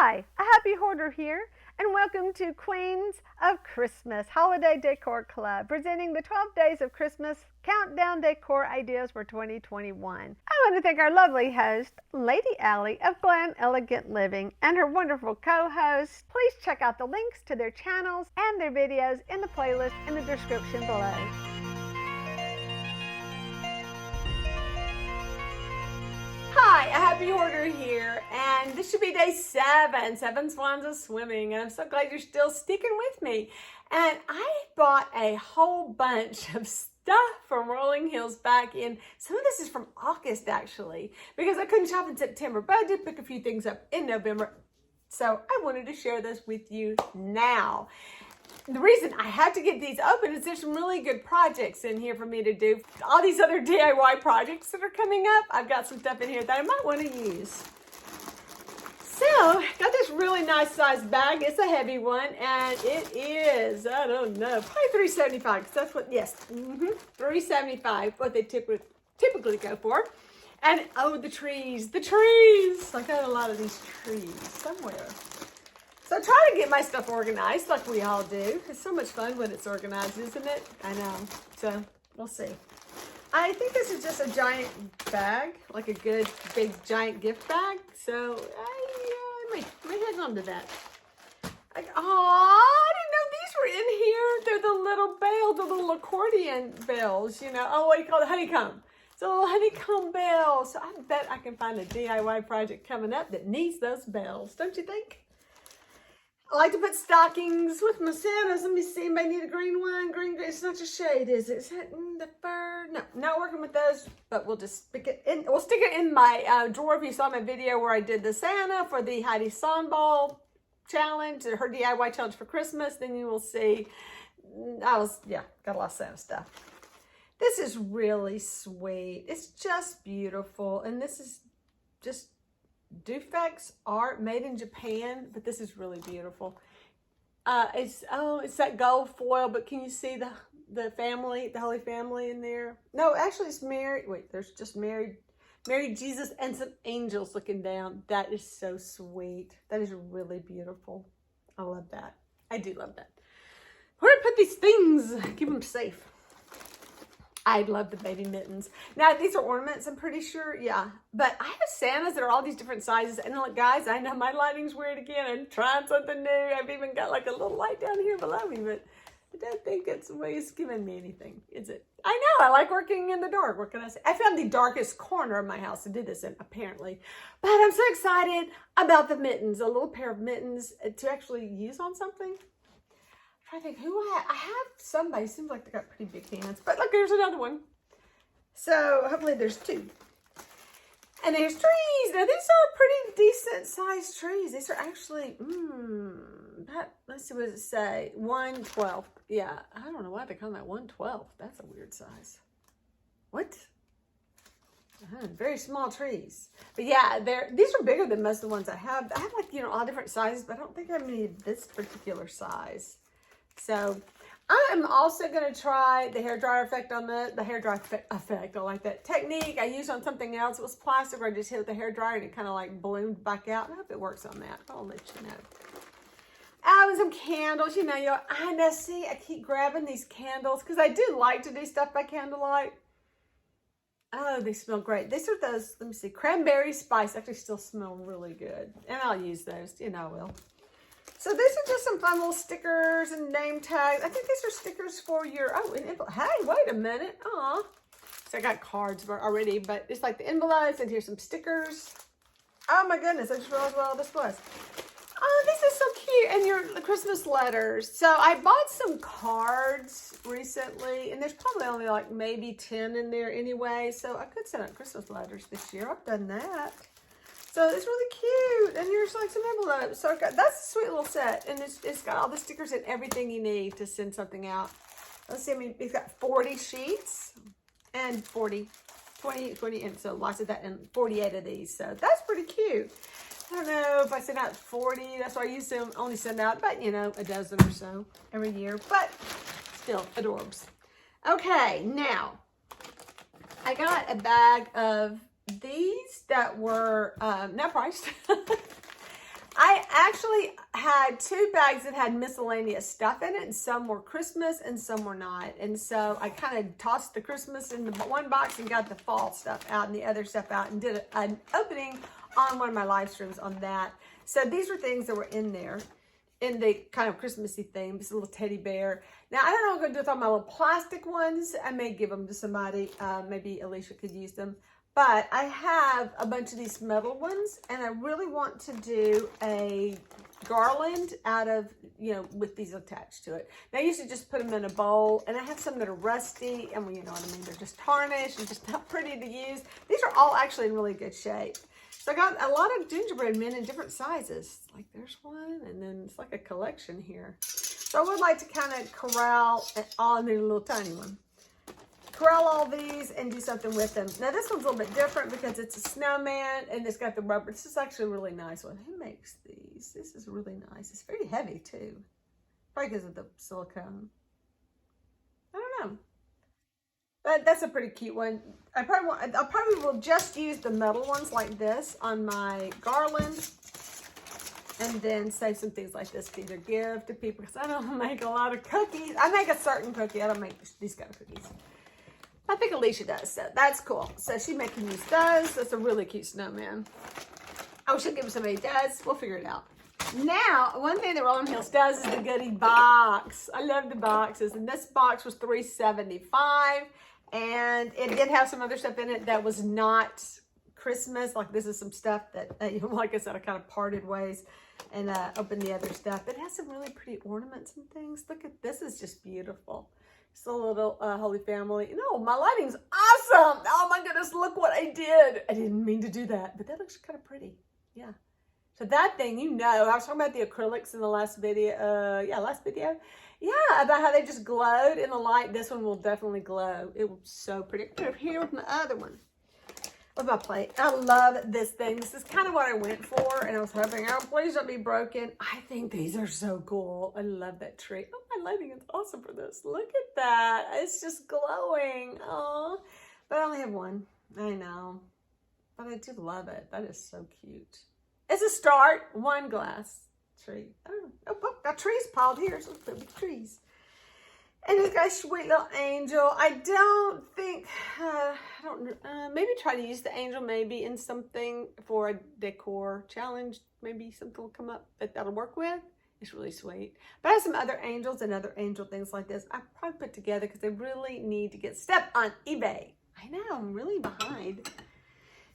Hi, a happy hoarder here, and welcome to Queens of Christmas Holiday Decor Club, presenting the 12 Days of Christmas Countdown Decor Ideas for 2021. I want to thank our lovely host, Lady Allie of Glam Elegant Living, and her wonderful co-host. Please check out the links to their channels and their videos in the playlist in the description below. Hi, a happy hoarder here, and this should be day 7 swans of swimming, and I'm so glad you're still sticking with me. And I bought a whole bunch of stuff from Rolling Hills back in, some of this is from August actually, because I couldn't shop in September, but I did pick a few things up in November, so I wanted to share this with you now. The reason I had to get these open is there's some really good projects in here for me to do. All these other DIY projects that are coming up, I've got some stuff in here that I might want to use. So, got this really nice size bag. It's a heavy one, and it is, I don't know, probably $3.75, because that's what, yes, $3.75, what they typically go for. And, oh, the trees. I got a lot of these trees somewhere. So I try to get my stuff organized like we all do. It's so much fun when it's organized, isn't it? I know. So we'll see. I think this is just a giant bag, like a good big giant gift bag. So I may hang on to that. I didn't know these were in here. They're the little bell, the little accordion bells, you know. Oh, what do you call it? Honeycomb. It's a little honeycomb bell. So I bet I can find a DIY project coming up that needs those bells. Don't you think? I like to put stockings with my Santas. Let me see. Anybody need a green one? Green. It's not your shade, is it? Is that the fur? No, not working with those. But we'll just stick it in. We'll stick it in my drawer. If you saw my video where I did the Santa for the Heidi Sonball challenge, her DIY challenge for Christmas, then you will see. Got a lot of Santa stuff. This is really sweet. It's just beautiful, and this is just Defects art made in Japan, but this is really beautiful. It's that gold foil, but can you see the family, the Holy Family in there? No, actually it's Mary. Wait, there's just Mary, Jesus, and some angels looking down. That is so sweet. That is really beautiful. I love that. I do love that. Where to put these things? Keep them safe. I love the baby mittens. Now, these are ornaments, I'm pretty sure. Yeah. But I have Santas that are all these different sizes. And look, guys, I know my lighting's weird again. I'm trying something new. I've even got like a little light down here below me, but I don't think it's giving me anything, is it? I know. I like working in the dark. What can I say? I found the darkest corner of my house to do this in, apparently. But I'm so excited about the mittens, a little pair of mittens to actually use on something. I think I have somebody, seems like they got pretty big hands, but look, there's another one. So hopefully there's two. And there's trees. Now these are pretty decent sized trees. These are actually, let's see, what does it say? 1/12. Yeah, I don't know why they call that 1/12. That's a weird size. What? Very small trees. But yeah, these are bigger than most of the ones I have. I have like, all different sizes, but I don't think I need this particular size. So I am also going to try the hairdryer effect on the hairdryer effect. I like that technique. I used on something else. It was plastic where I just hit with the hairdryer and it kind of like ballooned back out. I hope it works on that. I'll let you know. Oh, and some candles. I know, see, I keep grabbing these candles because I do like to do stuff by candlelight. Oh, they smell great. These are those, let me see, cranberry spice. Actually still smell really good. And I'll use those. I will. So these are just some fun little stickers and name tags. I think these are stickers for your, hey, wait a minute. Aw. So I got cards already, but it's like the envelopes, and here's some stickers. Oh my goodness, I just realized what all this was. Oh, this is so cute. And the Christmas letters. So I bought some cards recently, and there's probably only like maybe 10 in there anyway. So I could send out Christmas letters this year. I've done that. So it's really cute, and here's like some envelopes. So that's a sweet little set, and it's got all the stickers and everything you need to send something out. Let's see, it's got 40 sheets and 20, and so lots of that, and 48 of these. So that's pretty cute. I don't know if I send out 40. That's why I used to only send out about, a dozen or so every year, but still adorbs. Okay, now I got a bag of these that were not priced. I actually had 2 bags that had miscellaneous stuff in it, and some were Christmas and some were not. And so I kind of tossed the Christmas in the one box and got the fall stuff out and the other stuff out, and did an opening on one of my live streams on that. So these were things that were in there in the kind of Christmassy theme. This little teddy bear. Now, I don't know what I'm going to do with all my little plastic ones. I may give them to somebody. Maybe Alicia could use them. But I have a bunch of these metal ones, and I really want to do a garland out of, with these attached to it. Now, I used to just put them in a bowl, and I have some that are rusty, and you know what I mean, they're just tarnished and just not pretty to use. These are all actually in really good shape. So I got a lot of gingerbread men in different sizes. Like there's one, and then it's like a collection here. So I would like to kind of corral all in a little tiny one. Corral all these and do something with them. Now this one's a little bit different because it's a snowman and it's got the rubber. This is actually a really nice one. Who makes these? This is really nice. It's very heavy too. Probably because of the silicone. I don't know. But that's a pretty cute one. I probably will just use the metal ones like this on my garland, and then save some things like this to either give to people, because I don't make a lot of cookies. I make a certain cookie. I don't make these kind of cookies. I think Alicia does, so that's cool. So she's making use those. That's a really cute snowman. I wish I'd give somebody does. We'll figure it out. Now, one thing that Rolling Hills does is the goodie box. I love the boxes, and this box was $3.75. And it did have some other stuff in it that was not Christmas. Like this is some stuff that, like I said, I kind of parted ways and opened the other stuff. It has some really pretty ornaments and things. Look at this, is just beautiful. It's a little Holy Family. No, my lighting's awesome. Oh my goodness, look what I did. I didn't mean to do that, but that looks kind of pretty. Yeah. So that thing, I was talking about the acrylics in the last video. Last video. Yeah, about how they just glowed in the light. This one will definitely glow. It was so pretty. Over here with my other one. With my plate. I love this thing. This is kind of what I went for. And I was hoping, oh, please don't be broken. I think these are so cool. I love that tree. Oh, my lighting is awesome for this. Look at that. It's just glowing. Oh, but I only have one. I know. But I do love it. That is so cute. It's a start. One glass. Tree. Oh, look, got trees piled here. So big trees. And it's got a sweet little angel. I don't think, maybe try to use the angel maybe in something for a decor challenge. Maybe something will come up that'll work with. It's really sweet. But I have some other angels and other angel things like this I probably put together because they really need to get stepped on eBay. I know, I'm really behind.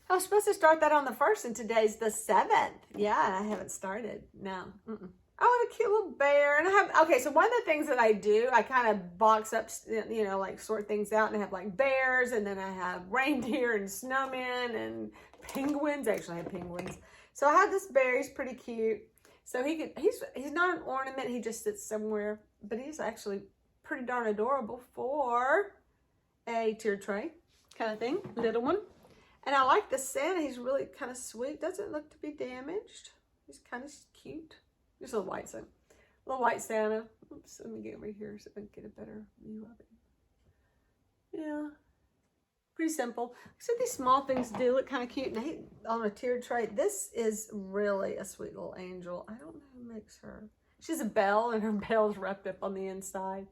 I was supposed to start that on the 1st, and today's the 7th. Yeah, I haven't started. No. Oh, what a cute little bear. And I have, okay, so one of the things that I do, I kind of box up, like sort things out, and I have like bears, and then I have reindeer and snowmen and penguins. Actually, I have penguins. So I have this bear. He's pretty cute. So he's not an ornament. He just sits somewhere, but he's actually pretty darn adorable for a tiered tray kind of thing, little one. And I like the Santa. He's really kind of sweet. Doesn't look to be damaged. He's kind of cute. Just a little white Santa. Little white Santa. Oops, let me get over here so I can get a better view of it. Yeah. Pretty simple. So these small things do look kind of cute. And on a tiered tray, this is really a sweet little angel. I don't know who makes her. She's a bell, and her bell's wrapped up on the inside.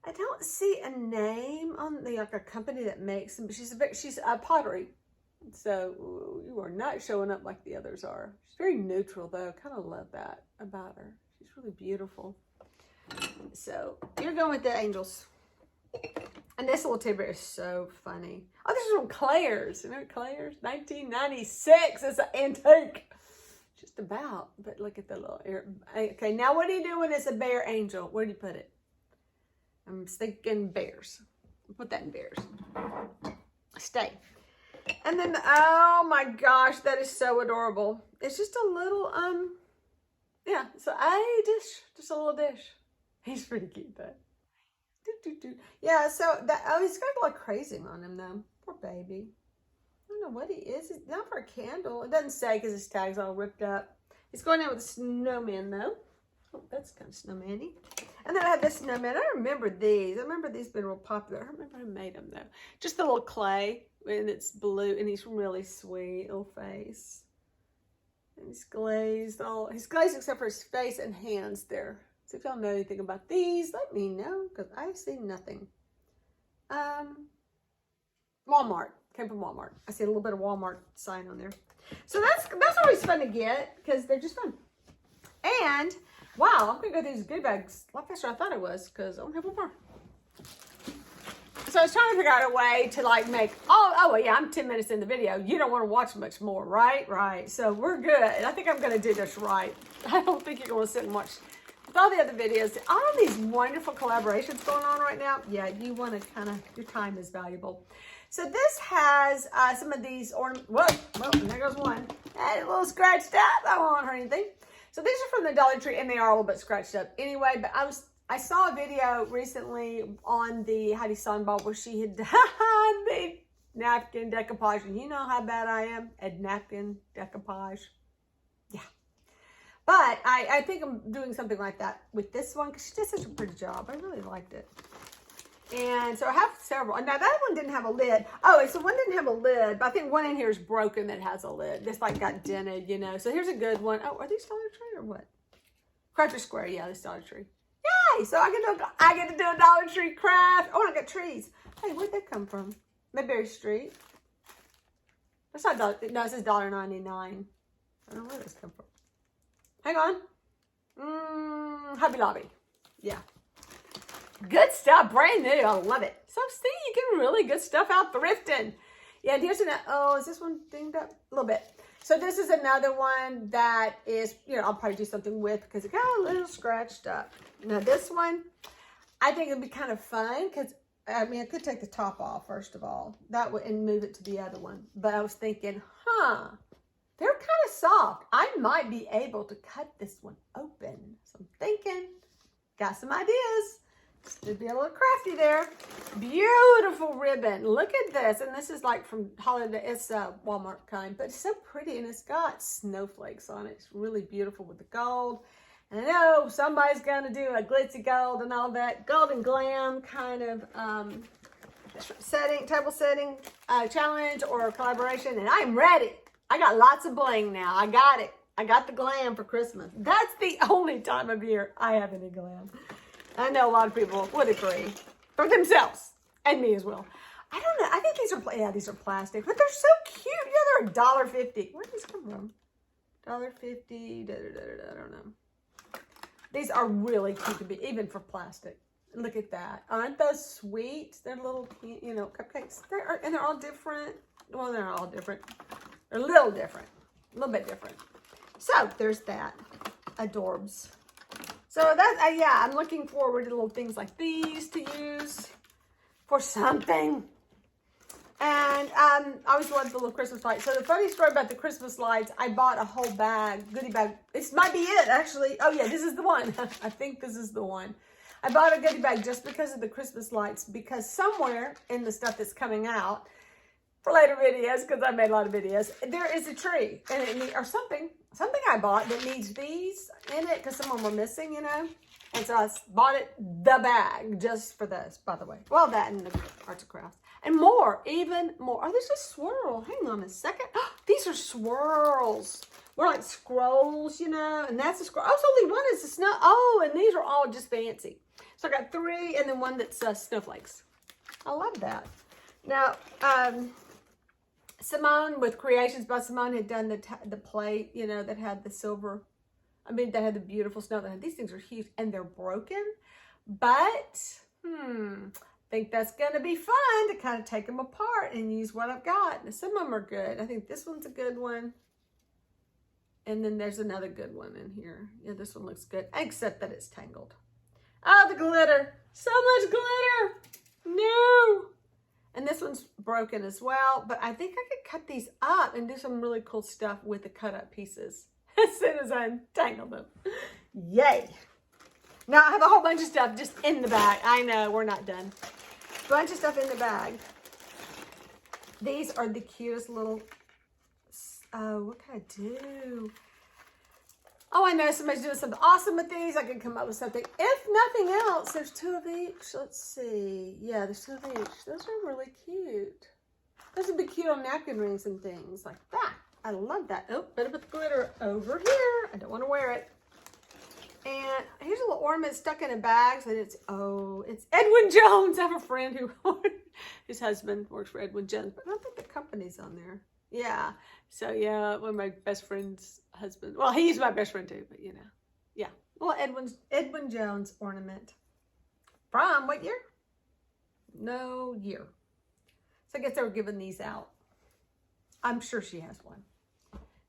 I don't see a name on like a company that makes them, but she's a pottery. So you are not showing up like the others are. She's very neutral though. Kind of love that about her. She's really beautiful. So you're going with the angels. And this little teddy bear is so funny. Oh, this is from Claire's. You know Claire's? 1996. It's an antique. Just about. But look at the little ear. Okay, now what do you do when it's a bear angel? Where do you put it? I'm thinking bears. Put that in bears. Stay. And then, oh my gosh, that is so adorable. It's just a little, yeah, so a dish, just a little dish. He's pretty cute though. Yeah, so that, oh, he's got a lot of crazing on him though. Poor baby. I don't know what he is. It's not for a candle. It doesn't say because his tag's all ripped up. He's going out with a snowman though. Oh, that's kind of snowman-y. And then I have this snowman. I remember these. I remember these being real popular. I don't remember who made them though. Just the little clay, and it's blue, and he's really sweet little face. And he's glazed except for his face and hands there. So if y'all know anything about these, let me know, because I see nothing. Walmart. Came from Walmart. I see a little bit of Walmart sign on there. So that's always fun to get, because they're just fun. And, wow, I'm going to go through these goodie bags a lot faster than I thought it was, because I don't have one more. So I was trying to figure out a way to like make, well, yeah, I'm 10 minutes in the video. You don't want to watch much more, right? Right. So we're good. I think I'm going to do this right. I don't think you're going to sit and watch with all the other videos. All of these wonderful collaborations going on right now. Yeah, you want to kind of, your time is valuable. So this has some of these ornaments. Whoa, and there goes one. And a little scratched up. I won't hurt anything. So these are from the Dollar Tree, and they are a little bit scratched up anyway, but I saw a video recently on the Heidi Sonball where she had done the napkin decoupage. And you know how bad I am at napkin decoupage. Yeah. But I think I'm doing something like that with this one, because she did such a pretty job. I really liked it. And so I have several. Now that one didn't have a lid. Oh, so one didn't have a lid, but I think one in here is broken that has a lid. This like got dented, you know. So here's a good one. Oh, are these Dollar Tree or what? Crafter Square. Yeah, this Dollar Tree. So I get to do a Dollar Tree craft. Oh, I got trees. Hey, where'd that come from? Mayberry Street. That's not $1. No, it says $1.99. I don't know where this come from. Hang on. Hobby Lobby. Yeah. Good stuff. Brand new. I love it. So see, you get really good stuff out thrifting. Yeah, and here's another. Oh, is this one dinged up? A little bit. So this is another one that is, you know, I'll probably do something with, because it got a little scratched up. Now this one, I think it'd be kind of fun, because, I mean, I could take the top off, first of all, that would, and move it to the other one. But I was thinking, they're kind of soft. I might be able to cut this one open. So I'm thinking, got some ideas. It'd be a little crafty there. Beautiful ribbon. Look at this. And this is like from Holiday. It's a Walmart kind, but it's so pretty. And it's got snowflakes on it. It's really beautiful with the gold. And I know somebody's going to do a glitzy gold and all that. Gold and glam kind of table setting challenge or collaboration. And I'm ready. I got lots of bling now. I got it. I got the glam for Christmas. That's the only time of year I have any glam. I know a lot of people would agree. For themselves. And me as well. I don't know. I think these are, these are plastic. But they're so cute. Yeah, they're $1.50. Where did these come from? $1.50. I don't know. These are really cute to be, even for plastic. Look at that. Aren't those sweet? They're little, you know, cupcakes. And they're all different. Well, they're not all different. They're a little different. A little bit different. So, there's that. Adorbs. So that, yeah, I'm looking forward to little things like these to use for something. And I always loved the little Christmas lights. So the funny story about the Christmas lights, I bought a whole bag, goodie bag. This might be it, actually. Oh, yeah, this is the one. I think this is the one. I bought a goodie bag just because of the Christmas lights, because somewhere in the stuff that's coming out for later videos, because I made a lot of videos, there is a tree or something I bought that needs these in it, because some of them were missing, you know. And so I bought the bag just for this, by the way. Well, that and the arts and crafts. And more, even more. Oh, there's a swirl. Hang on a second. These are swirls. We're like scrolls, you know. And that's a scroll. Oh, so only one is a snow. Oh, and these are all just fancy. So I got 3 and then one that's snowflakes. I love that. Now, Simone with Creations by Simone had done the plate, you know, that had the silver. I mean, that had the beautiful snow. These things are huge and they're broken. But, I think that's going to be fun to kind of take them apart and use what I've got. Now, some of them are good. I think this one's a good one. And then there's another good one in here. Yeah, this one looks good, except that it's tangled. Oh, the glitter. So much glitter. No. And this one's broken as well. But I think I could cut these up and do some really cool stuff with the cut up pieces as soon as I tangle them. Yay. Now I have a whole bunch of stuff just in the bag. I know, we're not done. Bunch of stuff in the bag. These are the cutest little, what can I do? Oh, I know somebody's doing something awesome with these. I can come up with something. If nothing else, there's 2 of each. Let's see. Yeah, there's 2 of each. Those are really cute. Those would be cute on napkin rings and things like that. I love that. Oh, better put the glitter over here. I don't want to wear it. And here's a little ornament stuck in a bag. And it's Edwin Jones. I have a friend who, his husband works for Edwin Jones, but I don't think the company's on there. Yeah. So yeah, one of my best friend's husband. Well, he's my best friend too, but you know. Yeah. Well, Edwin Jones ornament. From what year? No year. So I guess they were giving these out. I'm sure she has one.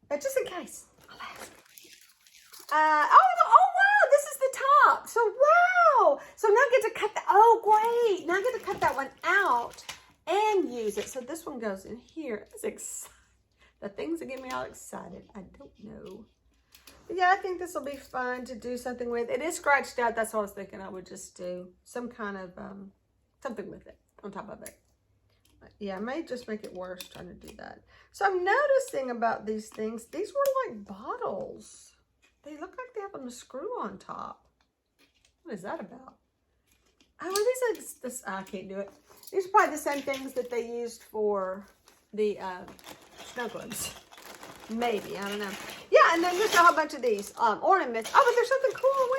But just in case, I'll ask. Oh wow, this is the top. So wow. So now I get to cut that. Oh great. Now I get to cut that one out and use it. So this one goes in here. That's exciting. The things that get me all excited. I don't know. But yeah, I think this will be fun to do something with. It is scratched out. That's what I was thinking I would just do some kind of something with it on top of it. But yeah, I may just make it worse trying to do that. So I'm noticing about these things. These were like bottles. They look like they have a screw on top. What is that about? Oh, these are this. I can't do it. These are probably the same things that they used for the snow globes. Maybe, I don't know. Yeah, and then there's a whole bunch of these ornaments. Oh, but there's something cool.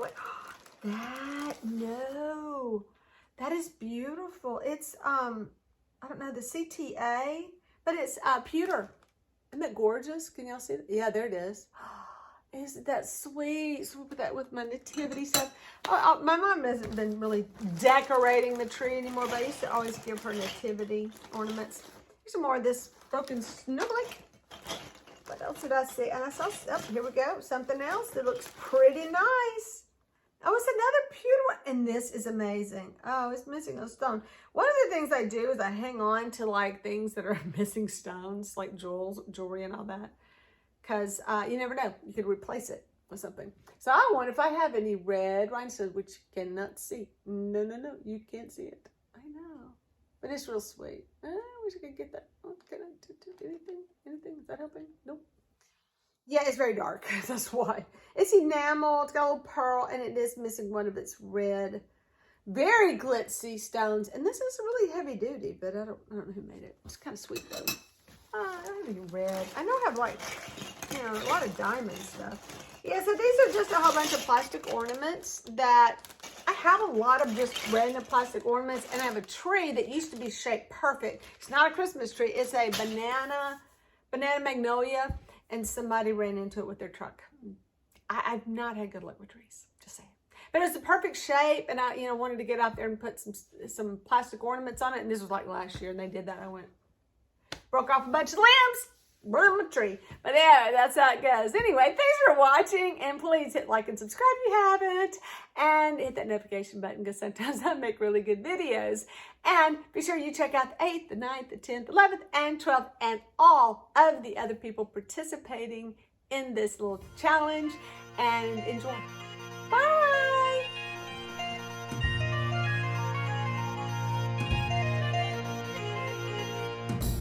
Wait. No. That is beautiful. It's, I don't know, the CTA, but it's pewter. Isn't that gorgeous? Can y'all see that? Yeah, there it is. Isn't that sweet? So we'll put that with my nativity stuff. My mom hasn't been really decorating the tree anymore, but I used to always give her nativity ornaments. Here's some more of this broken snowflake. What else did I see? And I saw, oh, here we go. Something else that looks pretty nice. Oh, it's another pewter one. And this is amazing. Oh, it's missing a stone. One of the things I do is I hang on to like things that are missing stones, like jewelry and all that. Because you never know. You could replace it with something. So I wonder if I have any red rhinestones, which you cannot see. No, you can't see it. I know. But it's real sweet. I wish I could get that. Oh, can I do anything? Anything? Is that helping? Nope. Yeah, it's very dark. That's why. It's enamel. It's got a little pearl, and it is missing one of its red, very glitzy stones. And this is really heavy duty, but I don't know who made it. It's kind of sweet though. I don't have any red. I know I have like, you know, a lot of diamond stuff. Yeah, so these are just a whole bunch of plastic ornaments that I have a lot of just random plastic ornaments, and I have a tree that used to be shaped perfect. It's not a Christmas tree. It's a banana magnolia, and somebody ran into it with their truck. I've not had good luck with trees, just saying. But it's the perfect shape, and I, you know, wanted to get out there and put some plastic ornaments on it, and this was like last year, and they did that. I went, broke off a bunch of limbs, burned my tree. But yeah, that's how it goes. Anyway, thanks for watching, and please hit like and subscribe if you haven't, and hit that notification button because sometimes I make really good videos. And be sure you check out the 8th, the 9th, the 10th, 11th, and 12th, and all of the other people participating in this little challenge, and enjoy.